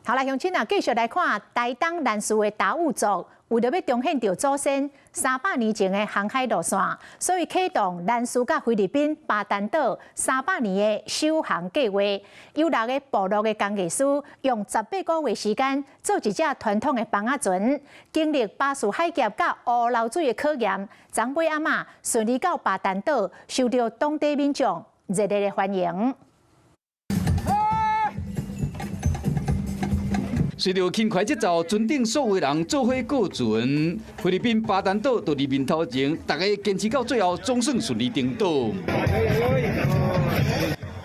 好啦，鄉親啊，繼續來看台東蘭嶼的達悟族，為了要重現着祖先300年前的航海路線，所以啟動蘭嶼甲菲律賓巴丹島300年的首航計劃。有6個部落的工藝師用18個月時間做一隻傳統的枋仔船，經歷巴士海峽甲烏流水的考驗，終尾仔嘛順利到巴丹島，受到當地民眾熱烈的歡迎。 隨着輕快節奏，船頂所有人做伙過船。菲律賓巴丹島到入面頭前，大家堅持到最後，總算順利登島。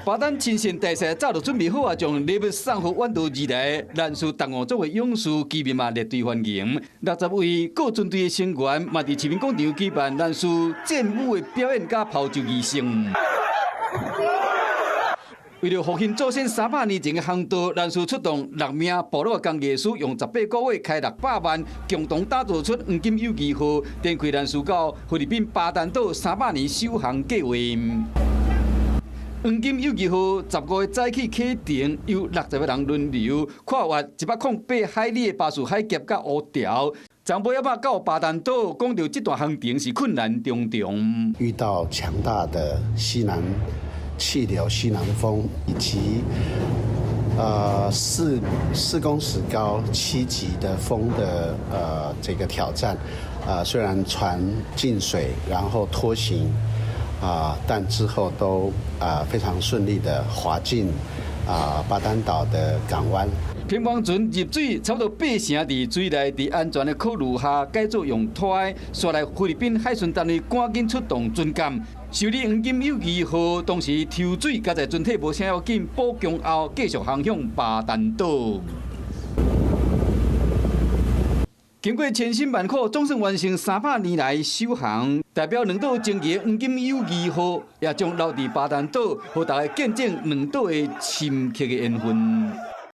巴丹親善大使早就準備好啊，將禮物送予遠道而來蘭嶼同學族的勇士居民嘛，列隊歡迎。60位過船隊的成員嘛，佇市民廣場舉辦蘭嶼戰舞的表演甲拋舟儀式。 為了復興祖先300年前的航道，蘭嶼出動6名部落的工藝師，用18個月開600萬，共同打造出黃金友誼號，展開蘭嶼到菲律賓巴丹島300年首航計劃。黃金友誼號15月早起啟程，由60個人輪流跨越108海里的巴士海峽甲烏潮，終尾仔到巴丹島，講到這段航程是困難重重，遇到強大的西南氣流、西南風以及4公尺高7級的風的這個挑戰，雖然船進水，然後拖行，但之後都非常順利的滑進巴丹島的港灣。平房船入水差不多8成佇水內，佇安全的考慮下改做用拖的，刷來菲律賓海巡單位趕緊出動船艦。 修理黃金友誼號，當時抽水，加在船體無啥要緊，補強後繼續航向巴丹島。經過千辛萬苦，總算完成300年來首航，代表兩島爭議黃金友誼號，也將留佇巴丹島，讓大家見證兩島的深刻的緣分。